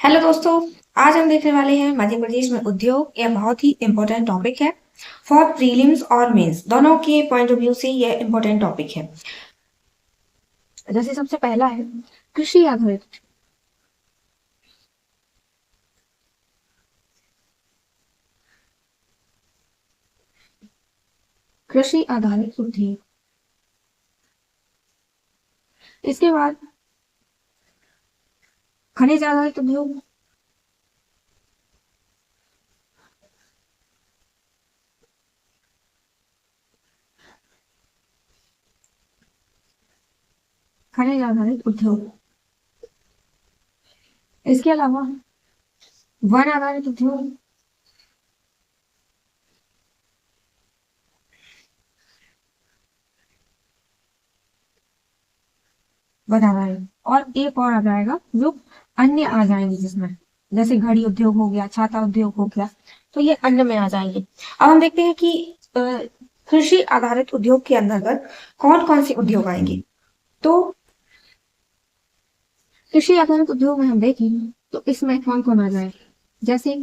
Hello दोस्तों। आज हम देखने वाले हैं मध्य प्रदेश में उद्योग। यह बहुत ही इम्पोर्टेंट टॉपिक है फॉर प्रीलिम्स और मेंस दोनों के पॉइंट ऑफ व्यू से यह इम्पोर्टेंट टॉपिक है। जैसे सबसे पहला है कृषि आधारित। कृषि आधारित उद्योग। इसके बाद खनिज आधारित उद्योग। खनिज आधारित उद्योग। इसके अलावा वन आधारित उद्योग। वन आधारित और एक और आ जाएगा जो अन्य आ जाएंगे, जिसमें जैसे घड़ी उद्योग हो गया, छाता उद्योग हो गया, तो ये अन्य में आ जाएंगे। अब हम देखते हैं कि कृषि आधारित उद्योग के अंतर्गत कौन कौन से उद्योग आएंगे। तो कृषि आधारित उद्योग में हम देखें तो इसमें कौन कौन आ जाए, जैसे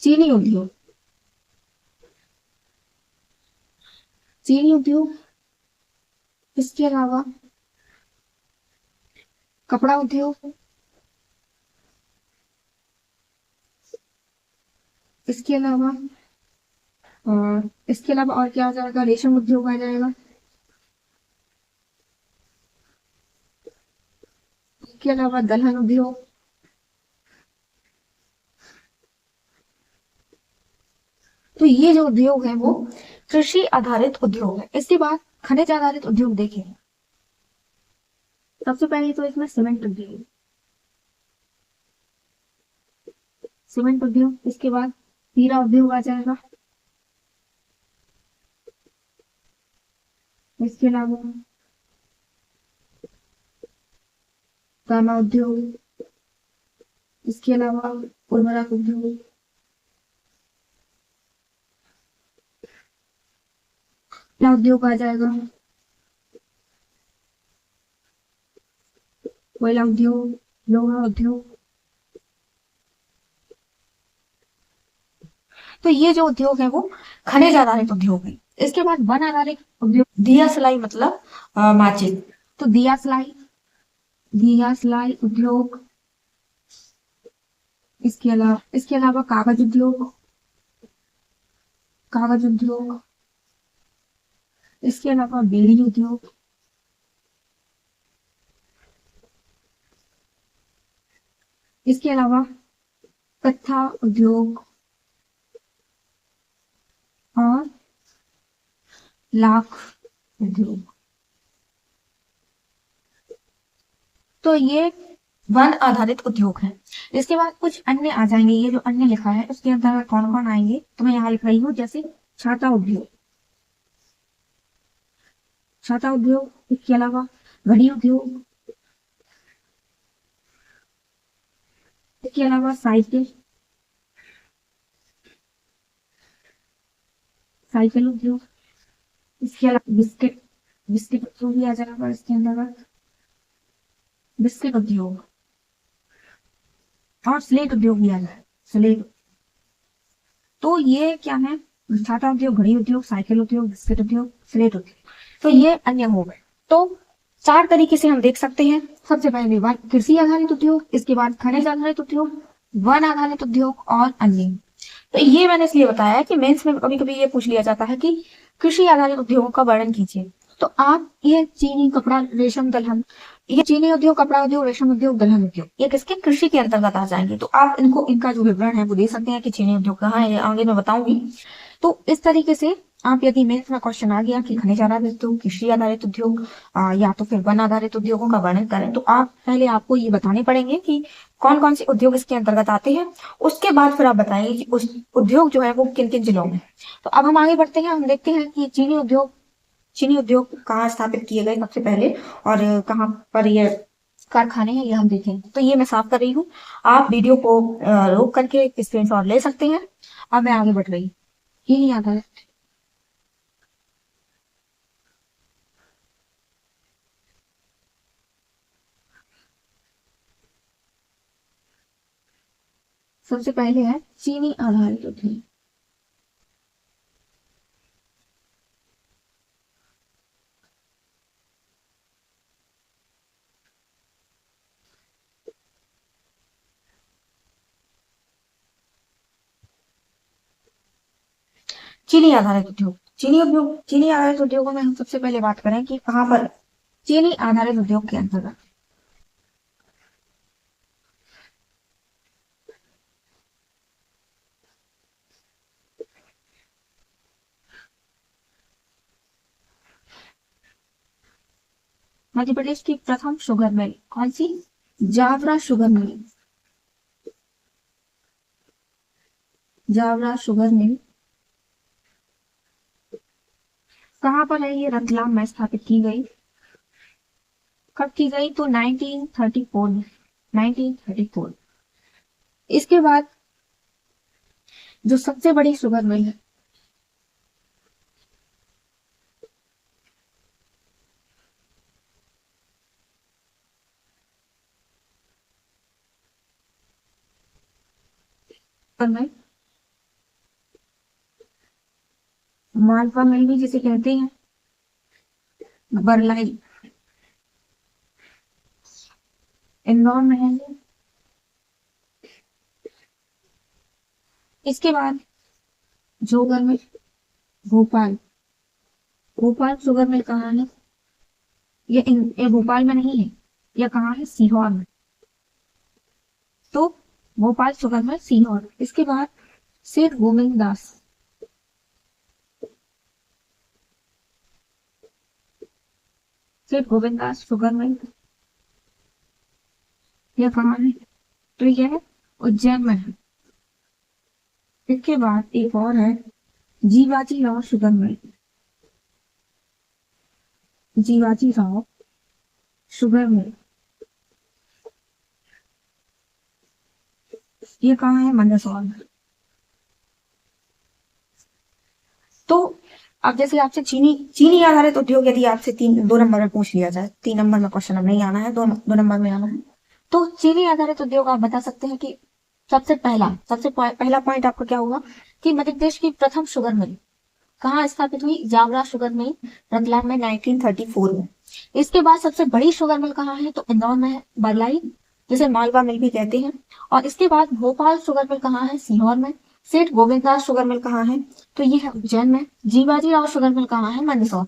चीनी उद्योग। चीनी उद्योग। इसके अलावा कपड़ा उद्योग। इसके अलावा इसके अलावा और क्या आ जाएगा, रेशम उद्योग आ जाएगा। इसके अलावा दलहन उद्योग। तो ये जो उद्योग है वो कृषि आधारित उद्योग है। इसके बाद खनिज आधारित उद्योग देखें। सबसे पहले तो इसमें सीमेंट उद्योग। सीमेंट उद्योग। इसके बाद हीरा उद्योग आ जाएगा। इसके अलावा तांबा उद्योग। इसके अलावा उर्वरक उद्योग। कोयला उद्योग आ जाएगा। कोयला उद्योग, लोहा उद्योग। तो ये जो उद्योग है वो खनिज आधारित उद्योग है। इसके बाद वन आधारित उद्योग, दिया सिलाई मतलब माचिस। तो दिया सिलाई उद्योग। इसके अलावा कागज उद्योग। कागज उद्योग। इसके अलावा बीड़ी उद्योग। इसके अलावा कत्था उद्योग और लाख उद्योग। तो ये वन आधारित उद्योग है। इसके बाद कुछ अन्य आ जाएंगे। ये जो अन्य लिखा है उसके अंतर्गत कौन कौन आएंगे तो मैं यहाँ लिख रही हूँ, जैसे छाता उद्योग। छाता उद्योग। इसके अलावा घड़ी उद्योग। इसके अलावा साइकिल साइकिल उद्योग। इसके अलावा बिस्किट बिस्किट उद्योग भी आ जाएगा इसके अंतर्गत। बिस्किट उद्योग और स्लेट उद्योग भी आ जाएगा। स्लेट। तो ये क्या है, छाता उद्योग, घड़ी उद्योग, साइकिल उद्योग, बिस्किट उद्योग, स्लेट उद्योग। तो ये अन्य हो गए। तो चार तरीके से हम देख सकते हैं। सबसे पहले वन कृषि आधारित उद्योग, इसके बाद खनिज आधारित उद्योग, वन आधारित उद्योग और अन्य। तो ये मैंने इसलिए बताया कि मेंस में कभी कभी ये पूछ लिया जाता है कि कृषि आधारित उद्योगों का वर्णन कीजिए। तो आप ये चीनी, कपड़ा, रेशम, दलहन, ये चीनी उद्योग, कपड़ा उद्योग, रेशम उद्योग, दलहन उद्योग, ये किसके कृषि के अंतर्गत आ जाएंगे। तो आप इनको, इनका जो विवरण है वो दे सकते हैं कि चीनी उद्योग कहाँ है, ये आगे मैं बताऊंगी। तो इस तरीके से आप, यदि मेंस में क्वेश्चन आ गया कि खनिज आधारित उद्योग, कृषि आधारित उद्योग या तो फिर वन आधारित उद्योगों का वर्णन करें, तो आप पहले आपको ये बताने पड़ेंगे कि कौन कौन से उद्योग इसके अंतर्गत आते हैं। उसके बाद फिर आप बताएंगे कि उस उद्योग जो है वो किन किन जिलों में। तो अब हम आगे बढ़ते हैं। हम देखते हैं कि चीनी उद्योग कहाँ स्थापित किए गए सबसे पहले, और कहाँ पर ये कारखाने हैं, ये हम देखेंगे। तो ये मैं साफ कर रही हूँ। आप वीडियो को रोक करके स्क्रीनशॉट ले सकते हैं। अब मैं आगे बढ़ रही हूँ। ये नहीं आता है। सबसे पहले है चीनी आधारित उद्योग। चीनी आधारित उद्योग, चीनी आधारित उद्योगों में हम सबसे पहले बात करें कि कहाँ पर चीनी आधारित उद्योग के अंतर्गत मध्य प्रदेश की प्रथम शुगर मिल कौन सी? Jaora sugar mill. Jaora sugar mill कहाँ पर है? ये रतलाम में स्थापित की गई। कब की गई? तो 1934 में, 1934। इसके बाद जो सबसे बड़ी शुगर मिल है में मालवा मिल भी जिसे कहते हैं, बरलाई, इंदौर में है ये। इसके बाद sugar mill Bhopal, Bhopal sugar mill कहाँ है? ये भोपाल में नहीं है, ये कहाँ है? सीहोर में। तो भोपाल शुगर मिल सीहोर। इसके बाद सेठ गोविंद दास, सेठ गोविंद दास शुगर मिल, यह कहाँ है? तो यह है उज्जैन में है। इसके बाद एक और है Jiwaji Rao sugar mill, Jiwaji Rao sugar mill, ये कहाँ है? मंदसौर में। तो अब जैसे आपसे चीनी चीनी आधारित उद्योग यदि आपसे 2 नंबर में पूछ लिया जाए, 3 नंबर में क्वेश्चन अब नहीं आना है, 2 नंबर में आना है, तो चीनी आधारित उद्योग आप बता सकते हैं कि सबसे पहला पॉइंट आपका क्या होगा कि मध्य प्रदेश की प्रथम शुगर मिल कहाँ स्थापित हुई? जावरा शुगर मिल, रतलाम में 1934 में। इसके बाद सबसे बड़ी शुगर मिल कहाँ है? तो इंदौर में है, बरलाई, जिसे मालवा मिल भी कहते हैं। और इसके बाद भोपाल शुगर मिल कहाँ है? सीहोर में। सेठ गोविंददास शुगर मिल कहाँ है? तो ये है उज्जैन में। जीवाजी राव शुगर मिल कहाँ है? मंदसौर।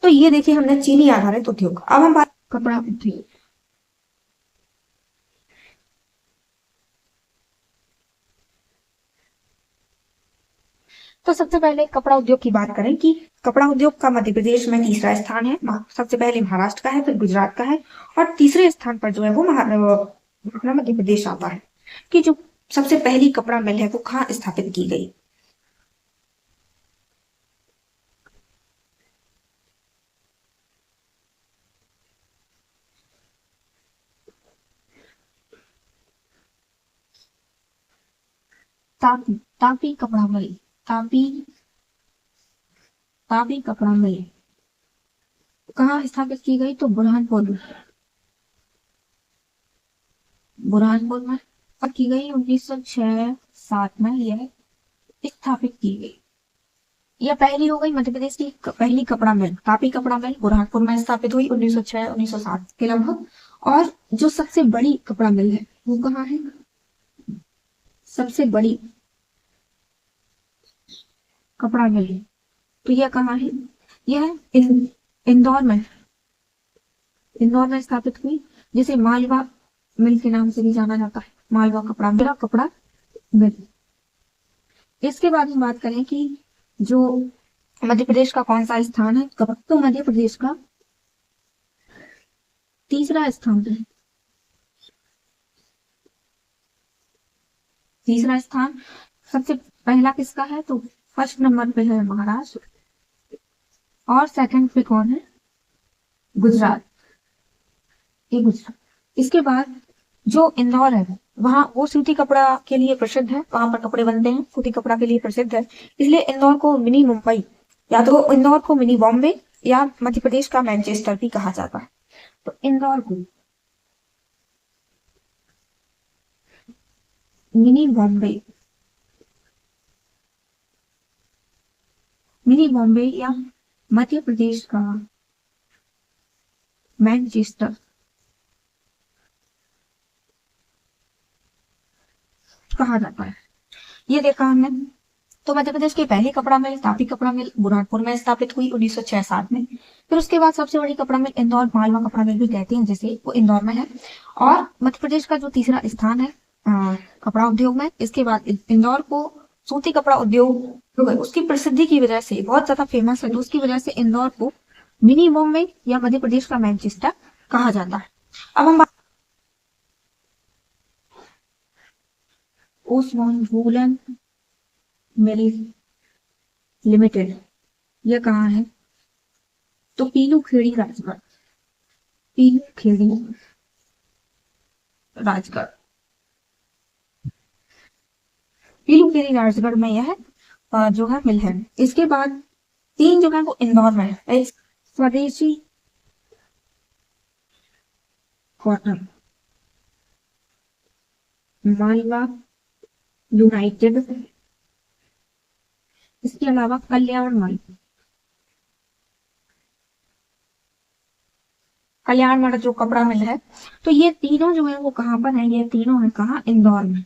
तो ये देखिए हमने चीनी आधारित उद्योग। अब हम बात कपड़ा उद्योग। तो सबसे पहले कपड़ा उद्योग की बात करें कि कपड़ा उद्योग का मध्य प्रदेश में तीसरा स्थान है। सबसे पहले महाराष्ट्र का है, फिर गुजरात का है, और तीसरे स्थान पर जो है वो अपना मध्य प्रदेश आता है। कि जो सबसे पहली कपड़ा मिल है वो कहाँ स्थापित की गई? तापी, तापी कपड़ा मिल, तापी, तापी कपड़ा मिल कहाँ स्थापित की गई? तो बुरहानपुर में, बुरहानपुर में। और की गई 1906-7 में यह स्थापित की गई। यह पहली हो गई मध्य प्रदेश की पहली कपड़ा मिल। तापी कपड़ा मिल बुरहानपुर में स्थापित हुई 1906-1907 के लगभग। और जो सबसे बड़ी कपड़ा मिल है वो कहाँ है? सबसे बड़ी कपड़ा मिल है तो यह कहाँ है? यह इंदौर में, इंदौर में स्थापित हुई, जिसे मालवा मिल के नाम से भी जाना जाता है। मालवा कपड़ा मिल। इसके बाद हम बात करें कि जो मध्य प्रदेश का कौन सा स्थान है, तो मध्य प्रदेश का तीसरा स्थान है। तीसरा स्थान सबसे पहला किसका है? तो फर्स्ट नंबर पे है महाराष्ट्र, और सेकंड पे कौन है? गुजरात, ये गुजरात। इसके बाद जो इंदौर है वहां वो सूती कपड़ा के लिए प्रसिद्ध है, वहां पर कपड़े बनते हैं, सूती कपड़ा के लिए प्रसिद्ध है। इसलिए इंदौर को मिनी मुंबई, या तो इंदौर को मिनी बॉम्बे, या मध्य प्रदेश का मैनचेस्टर भी कहा जाता है। तो इंदौर को मिनी बॉम्बे, मिनी बॉम्बे या मध्य प्रदेश का मैनचेस्टर कहा जाता है। ये देखा हमने। तो मध्य प्रदेश की पहली कपड़ा मिल, तापी कपड़ा मिल, बुरहानपुर में स्थापित हुई 1906-7 में। फिर उसके बाद सबसे बड़ी कपड़ा मिल इंदौर मालवा कपड़ा मिल भी कहते हैं जिसे, वो इंदौर में है। और मध्य प्रदेश का जो तीसरा स्थान है कपड़ा उद्योग में, इसके बाद इंदौर को सूती कपड़ा उद्योग उसकी प्रसिद्धि की वजह से बहुत ज्यादा फेमस है, तो उसकी वजह से इंदौर को मिनी बॉम्बे या मध्य प्रदेश का मैनचेस्टर कहा जाता है। अब हम ओसवान वूलन मिल लिमिटेड, ये कहाँ है? तो पीलू खेड़ी राजगढ़, पीलू खेड़ी राजगढ़, पीलू खेड़ी राजगढ़ में यह जो है मिल है। इसके बाद तीन जो है वो इंदौर में है। स्वदेशी कॉटन, मालवा यूनाइटेड, इसके अलावा कल्याण मल, कल्याण मल जो कपड़ा मिल है। तो ये तीनों जो है वो कहाँ पर है? ये तीनों है कहाँ? इंदौर में।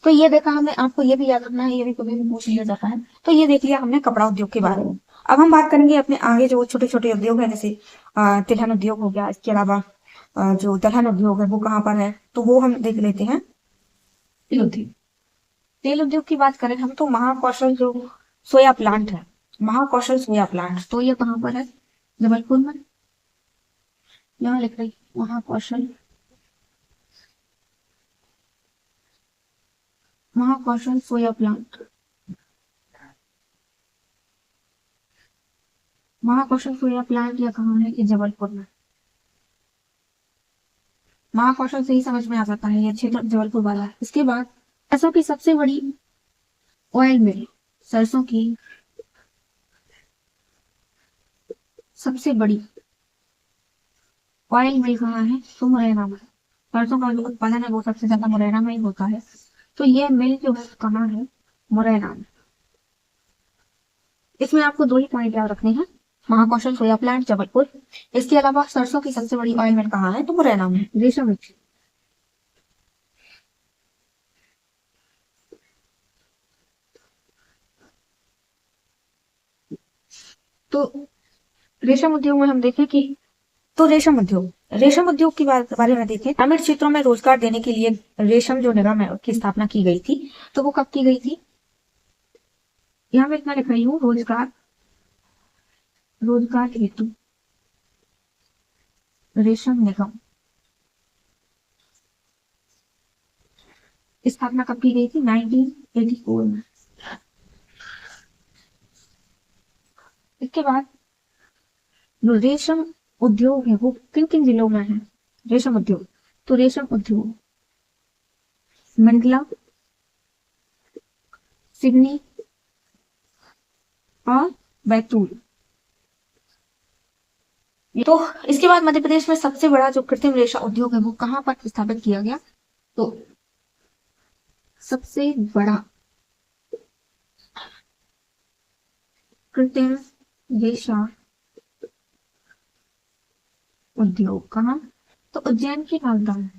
तो ये देखा हमने, आपको ये भी याद रखना है, ये भी कभी भी पूछ लिया जाता है। तो ये देख लिया हमने कपड़ा उद्योग के बारे में। अब हम बात करेंगे अपने आगे जो छोटे छोटे उद्योग है, जैसे तिलहन उद्योग हो गया। इसके अलावा जो दलहन उद्योग है वो कहाँ पर है, तो वो हम देख लेते हैं। तेल उद्योग, तेल उद्योग की बात करें हम तो महाकौशल जो सोया प्लांट है, महाकौशल सोया प्लांट, तो ये कहाँ पर है? जबलपुर में। यहाँ लिख रही महाकौशल, महाकौशल सोया प्लांट, महाकौशल सोया प्लांट या कहाँ है? ये जबलपुर में। महाकौशल से ही समझ में आ जाता है ये क्षेत्र जबलपुर वाला है। इसके बाद सरसों की सबसे बड़ी ऑयल मिल, सरसों की सबसे बड़ी ऑयल मिल कहाँ है? तो मुरैना में। सरसों का जो उत्पादन है वो सबसे ज्यादा मुरैना में ही होता है। तो ये मिल जो है कहाँ है? मुरैना में। इसमें आपको दो ही पॉइंट याद रखने हैं, महाकौशल सोया प्लांट जबलपुर, इसके अलावा सरसों की सबसे बड़ी ऑयल मिल कहाँ है? तो मुरैना में। रेशम उद्योग, तो रेशम उद्योग में हम देखें कि, तो रेशम उद्योग, रेशम उद्योग के बारे में देखें, ग्रामीण क्षेत्रों में रोजगार देने के लिए रेशम जो निगम है उसकी स्थापना की गई थी। तो वो कब की गई थी? यहाँ पे इतना लिख रही हूँ, रोजगार, रोजगार हेतु रेशम निगम स्थापना कब की गई थी? 1984 में। इसके बाद जो रेशम उद्योग है वो किन किन जिलों में है? रेशम उद्योग, तो रेशम उद्योग मंडला, सिवनी और बैतूल। तो इसके बाद मध्य प्रदेश में सबसे बड़ा जो कृत्रिम रेशा उद्योग है वो कहाँ पर स्थापित किया गया? तो सबसे बड़ा कृत्रिम रेशा उद्योग कहाँ? तो उज्जैन की नालंदा में,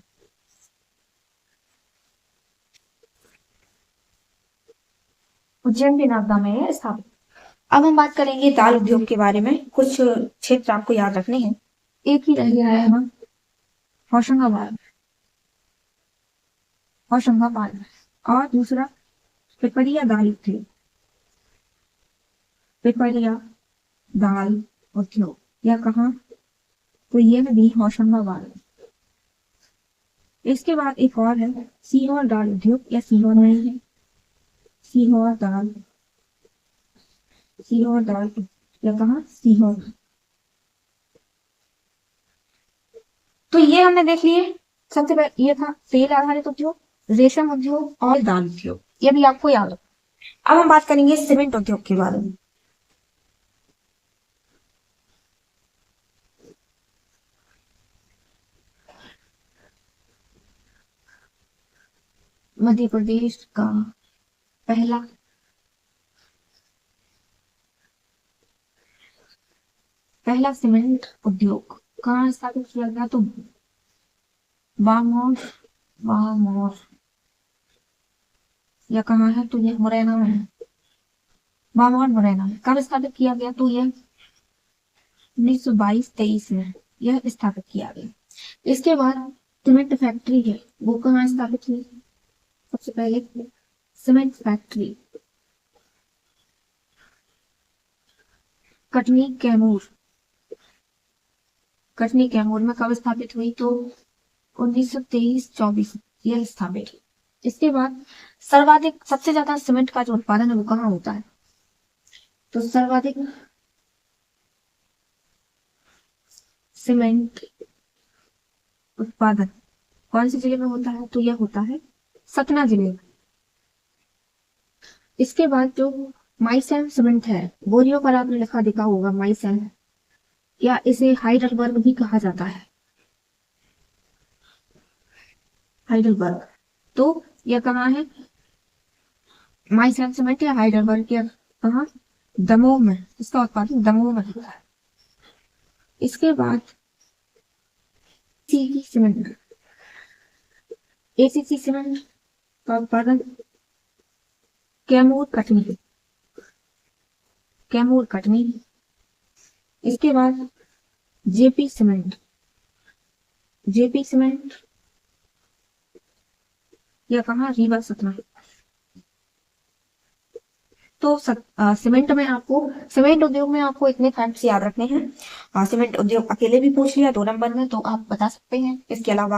उज्जैन की नालंदा में है स्थापित। अब हम बात करेंगे दाल उद्योग के बारे में। कुछ क्षेत्र आपको याद रखने हैं। एक ही रह गया है हम, होशंगाबाद, होशंगाबाद, और दूसरा पिपरिया दाल उद्योग, पिपरिया दाल उद्योग या कहाँ? तो ये भी होशंगाबाद। इसके बाद एक और है सीहोर दाल उद्योग, या सीहोर में ही है, सीहोर दाल, सीहोर दाल या कहाँ? सीहोर। तो ये हमने देख लिए। सबसे पहले ये था तेल आधारित उद्योग, रेशम उद्योग और दाल उद्योग, ये भी आपको याद रखना। अब हम बात करेंगे सीमेंट उद्योग के बारे में। मध्य प्रदेश का पहला पहला सीमेंट उद्योग कहाँ स्थापित किया गया? तो बांगोर बांगोर या कहाँ है? तो ये मुरैना में है। बांगोर मुरैना में कब स्थापित किया गया? तो यह 1922-23 में यह स्थापित किया गया। इसके बाद सीमेंट फैक्ट्री है, वो कहाँ स्थापित हुई? सबसे पहले सीमेंट फैक्ट्री कटनी कैमूर में कब स्थापित हुई? तो 1923-24 यह स्थापित हुई। इसके बाद सर्वाधिक सबसे ज्यादा सीमेंट का जो उत्पादन है वो कहाँ होता है? तो सर्वाधिक सीमेंट उत्पादन कौन से जिले में होता है? तो यह होता है सतना जिले में। इसके बाद जो माइसेम सीमेंट है, बोरियों पर आपने लिखा देखा होगा माइसेम, या इसे हाइडलबर्ग भी कहा जाता है। हाइडलबर्ग, तो यह कहाँ है? माइसेम सीमेंट या हाइडलबर्ग के कहाँ? दमोह में, इसका उत्पादन दमोह में होता है। इसके बाद एसीसी सीमेंट, एसीसी सीमेंट का उत्पादन कैमूर कटनी। इसके बाद जेपी सीमेंट यह कहाँ? रीवा सतना। तो सीमेंट उद्योग में आपको इतने फैक्ट्स याद रखने हैं। सीमेंट उद्योग अकेले भी पूछ लिया 2 नंबर में, तो आप बता सकते हैं। इसके अलावा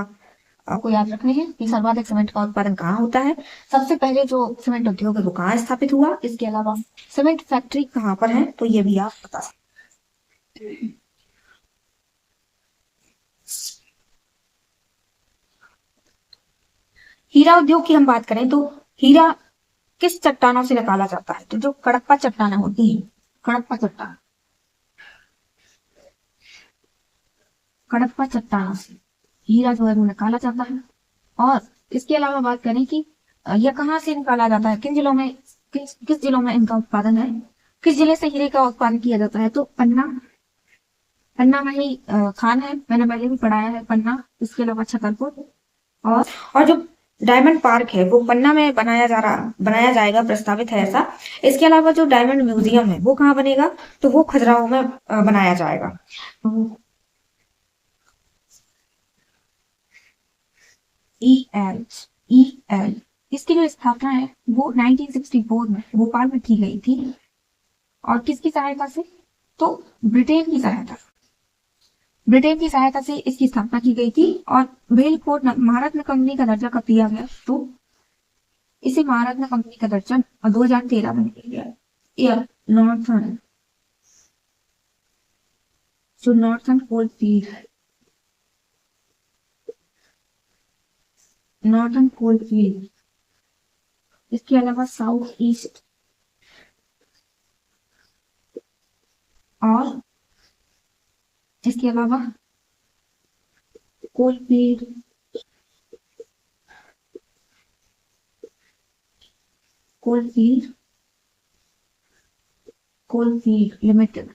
आपको याद रखने हैं कि सर्वाधिक सीमेंट का उत्पादन कहाँ होता है, सबसे पहले जो सीमेंट उद्योग है वो कहाँ स्थापित हुआ, इसके अलावा सीमेंट फैक्ट्री कहाँ पर है, तो ये भी आप बता सकते हैं। हीरा उद्योग की हम बात करें तो हीरा किस चट्टानों से निकाला जाता है? तो जो कडप्पा चट्टानें होती है, कडप्पा चट्टानों से हीरा जो है वो निकाला जाता है। और इसके अलावा बात करें कि यह कहाँ से निकाला जाता है, किन जिलों में, किस जिलों में इनका उत्पादन है, किस जिले से हीरे का उत्पादन किया जाता है? तो पन्ना में ही खान है, मैंने पहले भी पढ़ाया है पन्ना। इसके अलावा छतरपुर और जो डायमंड पार्क है वो पन्ना में बनाया जाएगा, प्रस्तावित है ऐसा। इसके अलावा जो डायमंड म्यूजियम है वो कहाँ बनेगा? तो वो खजुराहो में बनाया जाएगा। ई एल इसकी जो स्थापना है वो 1964 में भोपाल में की गई थी। और किसकी सहायता से? तो ब्रिटेन की सहायता से इसकी स्थापना की गई थी। और बेलफोर्ट महारत्न कंपनी का दर्जा कब दिया गया? तो इसे महारत्न कंपनी का दर्जा 2013 में दिया गया। नॉर्थर्न कोलफील्ड इसके अलावा साउथ ईस्ट और इसके अलावा कोलफील्ड लिमिटेड।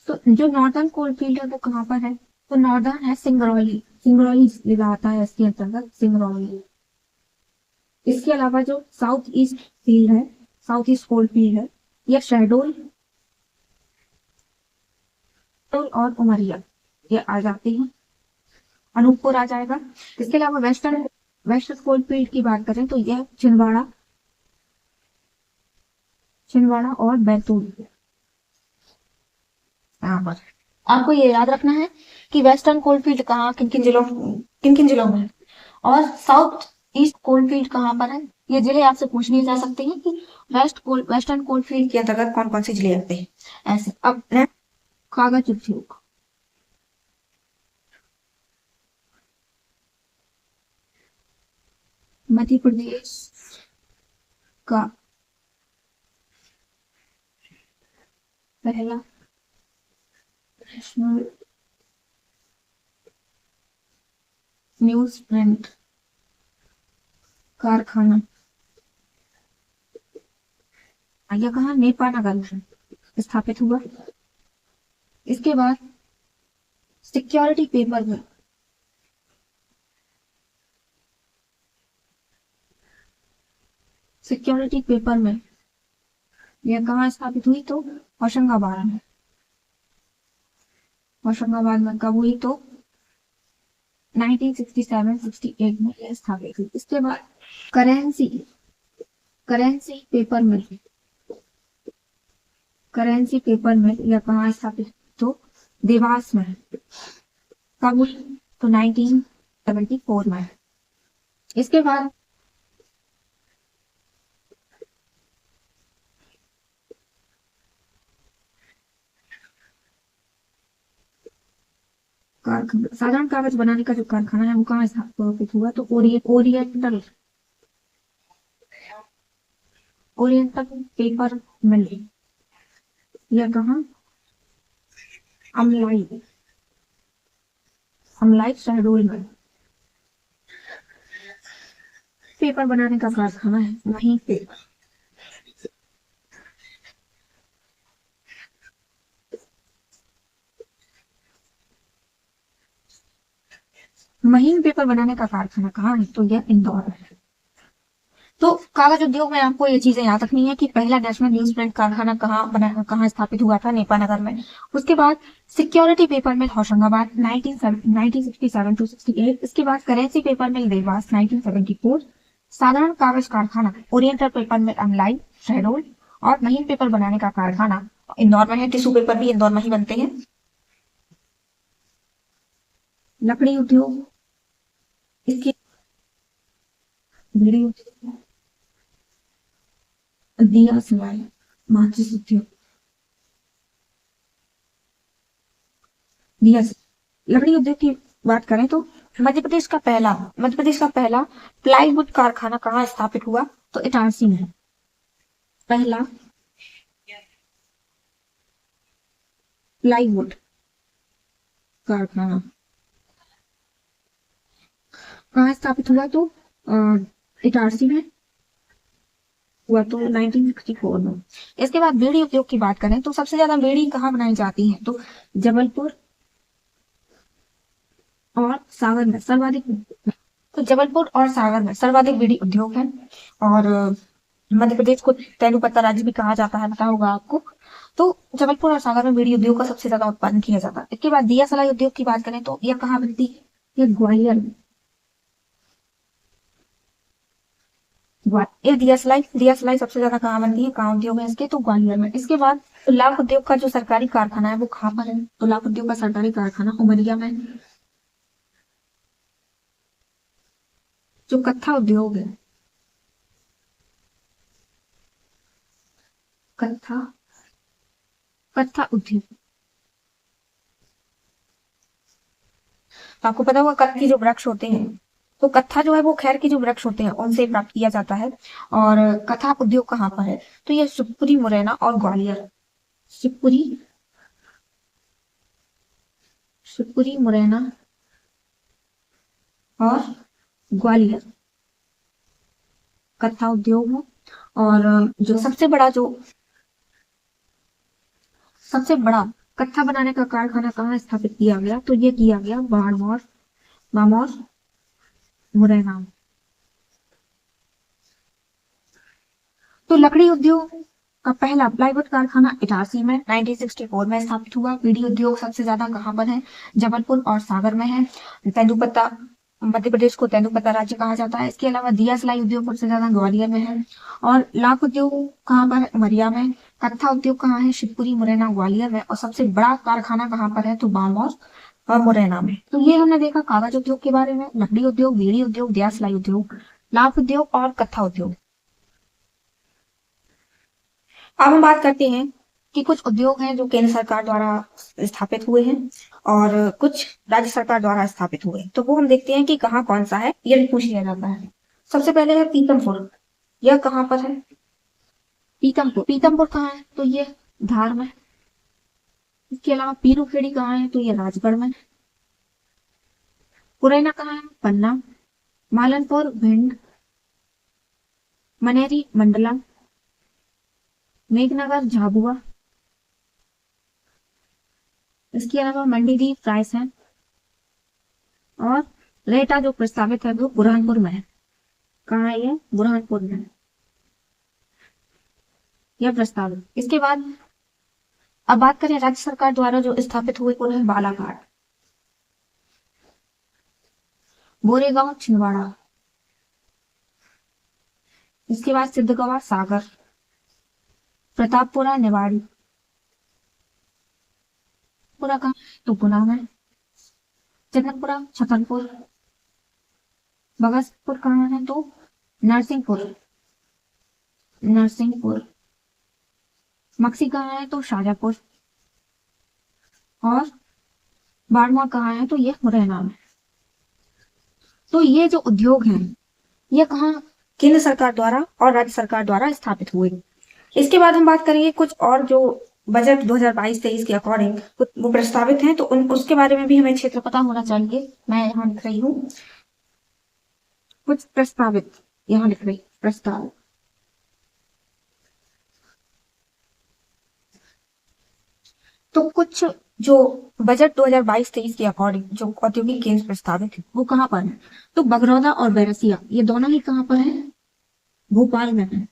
तो जो नॉर्दर्न कोलफील्ड है वो कहाँ पर है? तो नॉर्दर्न है सिंगरौली जिला आता है इसके अंतर्गत, सिंगरौली। इसके अलावा जो साउथ ईस्ट कोलफील्ड है, यह शहडोल और उमरिया ये आ जाते हैं, अनूपपुर आ जाएगा। इसके अलावा वेस्टर्न कोलफील्ड की बात करें तो यह छिंदवाड़ा और बैतूल यहाँ पर। आपको ये याद रखना है कि वेस्टर्न कोलफील्ड कहाँ किन किन जिलों में है, और साउथ ईस्ट कोलफील्ड कहाँ पर है। ये जिले आपसे पूछ लिए जा सकते हैं कि वेस्टर्न कोलफील्ड के अंतर्गत कौन कौन से जिले आते हैं, ऐसे। अब कागज उद्योग, मध्य प्रदेश का पहला नेशनल न्यूज प्रिंट कारखाना, यह कहाँ, नेपानगर में स्थापित हुआ। इसके बाद सिक्योरिटी पेपर मिल, सिक्योरिटी पेपर मिल यह कहाँ स्थापित हुई, तो होशंगाबाद में, होशंगाबाद में कब हुई, तो 1967-68 में यह स्थापित हुई। इसके बाद करेंसी, करेंसी पेपर मिल, करेंसी पेपर मिल यह कहाँ स्थापित, तो देवास में, कब हुई, तो 1974 में। इसके बाद कारखाना, साधारण कागज बनाने का जो कारखाना है वो कहाँ स्थापित हुआ, तो ओरिएंटल, ओरिएंटल पेपर मिल यह कहाँ, अमलाई, अमलाई शहडोल में पेपर बनाने का कारखाना है वहीं पे। महीन पेपर बनाने का कारखाना कहाँ है, तो यह इंदौर है। तो कागज उद्योग में आपको ये चीजें याद रखनी है कि पहला नेशनल न्यूज प्रिंट कारखाना कहाँ स्थापित हुआ था, नेपानगर में। उसके बाद security paper mill Hoshangabad 1967 to 68। इसके बाद करेंसी पेपर मिल देवास 1974। साधारण कागज कारखाना ओरिएंटल पेपर मिल अमलाई शहडोल, और महीन पेपर बनाने का कारखाना इंदौर में है। टिश्यू पेपर भी इंदौर में ही बनते हैं। लकड़ी उद्योग, इसकी बीड़ी उद्योग, दिया सलाई, माचिस उद्योग, दिया लकड़ी उद्योग की बात करें तो मध्य प्रदेश का पहला प्लाईवुड कारखाना कहाँ स्थापित हुआ, तो इटारसी में। पहला प्लाईवुड कारखाना कहाँ स्थापित हुआ, तो इटारसी में हुआ, तो 1964 में। इसके बाद बीड़ी उद्योग की बात करें तो सबसे ज्यादा बीड़ी कहाँ बनाई जाती है, तो जबलपुर और सागर में सर्वाधिक, तो जबलपुर और सागर में सर्वाधिक बीड़ी उद्योग है। और मध्य प्रदेश को तेंदुपत्ता राज्य भी कहा जाता है, पता होगा आपको। तो जबलपुर और सागर में बीड़ी उद्योग का सबसे ज्यादा उत्पादन किया जाता है। इसके बाद दिया सलाई उद्योग की बात करें तो यह कहाँ बनती है, यह ग्वालियर में। ये दिया सलाई सबसे ज्यादा कहाँ बनती है, कहाँ उद्योग है इसके, तो ग्वालियर में। इसके बाद लाख उद्योग का जो सरकारी कारखाना है वो कहाँ पर है, तो लाख उद्योग का सरकारी कारखाना उमरिया में। जो कत्था उद्योग है, कत्था, कत्था उद्योग, आपको पता होगा कत्थ की जो वृक्ष होते हैं, तो कत्था जो है वो खैर के जो वृक्ष होते हैं उनसे प्राप्त किया जाता है। और कथा उद्योग कहाँ पर है, तो ये शिवपुरी, मुरैना और ग्वालियर। शिवपुरी, शिवपुरी, मुरैना और ग्वालियर कत्था उद्योग है। और जो सबसे बड़ा कत्था बनाने का कारखाना कहाँ स्थापित किया गया, तो ये किया गया बामौर मुरैना। तो लकड़ी उद्योग का पहला प्लाईवुड कारखाना इटारसी में 1964 में स्थापित हुआ। बीड़ी उद्योग सबसे ज्यादा कहाँ पर है, जबलपुर और सागर में है। तेंदुपत्ता, मध्य प्रदेश को तेंदुपत्ता राज्य कहा जाता है। इसके अलावा दिया सलाई उद्योग सबसे ज्यादा ग्वालियर में है। और लाख उद्योग कहाँ पर है, उमरिया में। कत्था उद्योग कहाँ है, शिवपुरी, मुरैना, ग्वालियर में। और सबसे बड़ा कारखाना कहाँ पर है, तो बामौर और मुरैना में। तो ये हमने देखा कागज उद्योग के बारे में, लकड़ी उद्योग, बीड़ी उद्योग, दिया सलाई उद्योग, लाख उद्योग और कत्था उद्योग। अब हम बात करते हैं कि कुछ उद्योग हैं जो केंद्र सरकार द्वारा स्थापित हुए हैं और कुछ राज्य सरकार द्वारा स्थापित हुए हैं। तो वो हम देखते हैं कि कहाँ कौन सा है, ये भी पूछ लिया जाता है। सबसे पहले है पीतमपुर, यह कहाँ पर है, पीतमपुर। पीतमपुर कहाँ है, तो ये धार में। इसके अलावा पीरूखेड़ी कहाँ है, तो ये राजगढ़ में। पुरैना कहाँ है? पन्ना। मालनपुर भिंड। मनेरी मंडला। मेघनगर झाबुआ। इसके अलावा मंडीदीप रायसेन। और रेटा जो प्रस्तावित है वो बुरहानपुर में है। कहाँ है ये? बुरहानपुर में यह प्रस्तावित। इसके बाद अब बात करें राज्य सरकार द्वारा जो स्थापित हुए पुल है बालाघाट, बोरेगांव छिंदवाड़ा। इसके बाद सिद्धगवा सागर, प्रतापपुरा निवाड़ी। पूरा कहाँ? तो गुना में। जनकपुरा छतरपुर। भगतपुर कहाँ है? तो नरसिंहपुर। नरसिंहपुर। मक्सी कहाँ है? तो शाजापुर। और बाड़मा कहाँ है? तो ये मुरैना में। तो ये जो उद्योग हैं ये कहाँ? केंद्र सरकार द्वारा और राज्य सरकार द्वारा स्थापित हुए। इसके बाद हम बात करेंगे कुछ और जो बजट 2022-23 के अकॉर्डिंग वो प्रस्तावित हैं, तो उसके बारे में भी हमें क्षेत्र पता होना चाहिए। मैं यहाँ लिख रही हूँ कुछ प्रस्तावित, यहाँ लिख रही प्रस्ताव। तो कुछ जो बजट 2022-23 के अकॉर्डिंग जो औद्योगिक केंद्र प्रस्तावित है वो कहाँ पर है? तो बगरौदा और बैरसिया ये दोनों ही कहाँ पर है? भोपाल में है।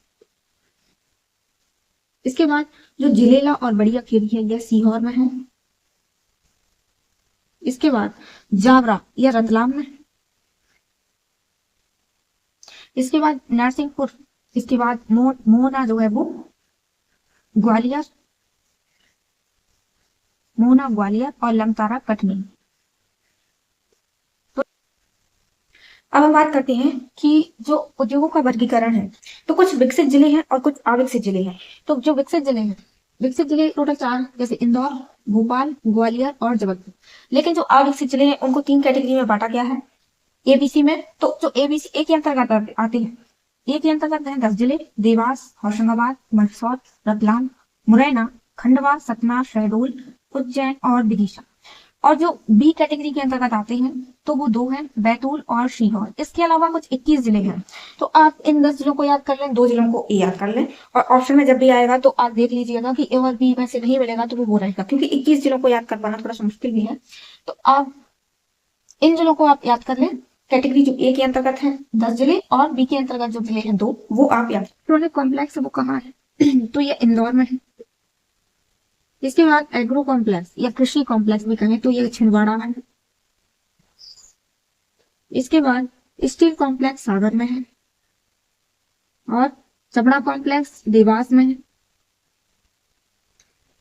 इसके बाद जो जिलेला और बड़िया खेड़ी है यह सीहोर में है। इसके बाद जावरा यह रतलाम में। इसके बाद नरसिंहपुर। इसके बाद मोहना जो है वो ग्वालियर। मोहना ग्वालियर और लमतारा कटनी। तो अब हम बात करते हैं कि जो उद्योगों का वर्गीकरण है, तो कुछ विकसित जिले हैं और कुछ अविकसित जिले हैं। तो जो विकसित जिले हैं, विकसित जिले टोटल 4, जैसे इंदौर, भोपाल, ग्वालियर और जबलपुर। लेकिन जो अविकसित जिले हैं उनको 3 कैटेगरी में बांटा गया है एबीसी में। तो जो एबीसी ए के अंतर्गत आते हैं, ए के अंतर्गत है 10 जिले: देवास, होशंगाबाद, मंदसौर, रतलाम, मुरैना, खंडवा, सतना, शहडोल, उज्जैन और विदिशा। और जो बी कैटेगरी के अंतर्गत आते हैं तो वो 2 हैं, बैतूल और सीहोर। इसके अलावा कुछ 21 जिले हैं। तो आप इन 10 जिलों को याद कर लें, 2 जिलों को ए याद कर लें, और ऑप्शन में जब भी आएगा तो आप देख लीजिएगा कि ए और बी में से नहीं मिलेगा तो वो रहेगा, क्योंकि 21 जिलों को याद कर पाना थोड़ा सा मुश्किल भी है। तो आप इन जिलों को आप याद कर लें। कैटेगरी जो ए के अंतर्गत है 10 जिले और बी के अंतर्गत जो जिले हैं 2, वो आप याद। प्रोजेक्ट कॉम्प्लेक्स वो कहाँ है? तो ये इंदौर में है। इसके बाद एग्रो कॉम्प्लेक्स या कृषि कॉम्प्लेक्स भी कहें तो ये छिंदवाड़ा में है। इसके बाद स्टील कॉम्प्लेक्स सागर में है और चमड़ा कॉम्प्लेक्स देवास में है।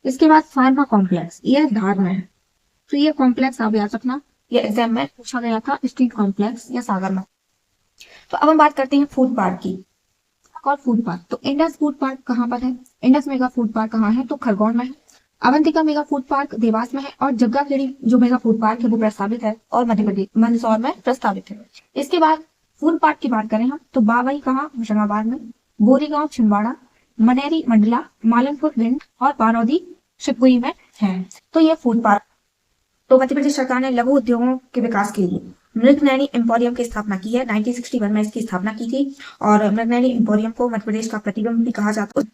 इसके बाद फार्मा कॉम्प्लेक्स ये धार में है। तो ये कॉम्प्लेक्स आप याद रखना, ये एग्जाम में पूछा गया था, स्टील कॉम्प्लेक्स या सागर में। तो अब हम बात करते हैं फूड पार्क की। और फूड पार्क, तो इंडस फूड पार्क कहाँ पर है? इंडस मेगा फूड पार्क कहाँ है? तो खरगोन में है। Avantika mega food park Dewas में है। और जग्गा खेड़ी जो मेगा फूड पार्क है वो प्रस्तावित है और मध्य प्रदेश मंदसौर में प्रस्तावित है। इसके बाद फूड पार्क की बात करें हम तो बावई कहाँ? होशंगाबाद में। बोरीगांव छिंदवाड़ा, मनेरी मंडला, मालनपुर भिंड और बारौदी शिवपुरी में है। तो ये फूड पार्क। तो मध्य प्रदेश सरकार ने लघु उद्योगों के विकास के लिए मृगनयनी एम्पोरियम की स्थापना की है। 1961 में इसकी स्थापना की थी और मृगनयनी एम्पोरियम को मध्य प्रदेश का प्रतिबिंब भी कहा जाता है।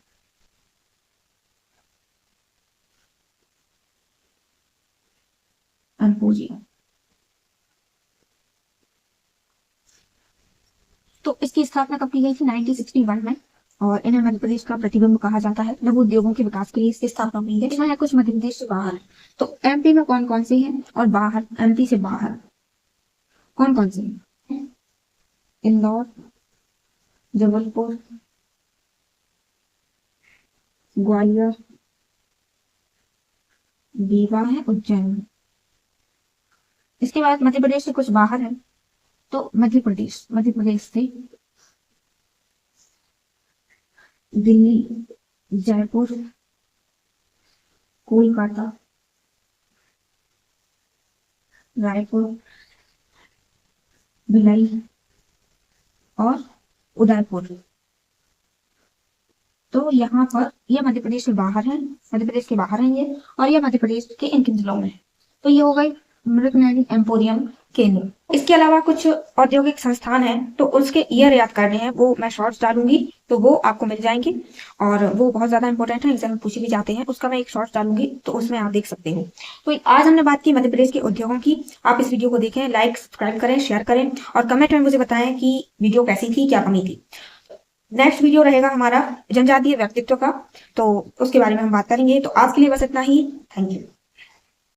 तो इसकी स्थापना कब की गई थी? 1961 में। और इन्हें मध्य प्रदेश का प्रतिबिंब कहा जाता है। लघु उद्योगों के विकास के लिए इसकी स्थापना हुई है। इसमें है कुछ मध्य प्रदेश से बाहर। तो एमपी में कौन कौन से हैं और बाहर एमपी से बाहर कौन कौन से हैं? इंदौर, जबलपुर, ग्वालियर, रीवा है, उज्जैन। इसके बाद मध्य प्रदेश से कुछ बाहर है तो मध्य प्रदेश से दिल्ली, जयपुर, कोलकाता, रायपुर, भिलाई और उदयपुर। तो यहाँ पर ये मध्य प्रदेश से बाहर है, मध्य प्रदेश के बाहर है ये, और ये मध्य प्रदेश के इन किन जिलों में है। तो ये हो गई मृगनयनी एम्पोरियम केंद्र। इसके अलावा कुछ औद्योगिक संस्थान हैं तो उसके ईयर याद करने हैं, वो मैं शॉर्ट्स डालूंगी तो वो आपको मिल जाएंगे और वो बहुत ज्यादा इंपॉर्टेंट है, एग्जाम में पूछे भी जाते हैं। उसका मैं एक शॉर्ट्स डालूंगी तो उसमें आप देख सकते हो। तो आज हमने बात की मध्य प्रदेश के उद्योगों की। आप इस वीडियो को देखें, लाइक सब्सक्राइब करें, शेयर करें और कमेंट में मुझे बताएं कि वीडियो कैसी थी, क्या कमी थी। नेक्स्ट वीडियो रहेगा हमारा जनजातीय व्यक्तित्व का, तो उसके बारे में हम बात करेंगे। तो आज के लिए बस इतना ही। Thank you.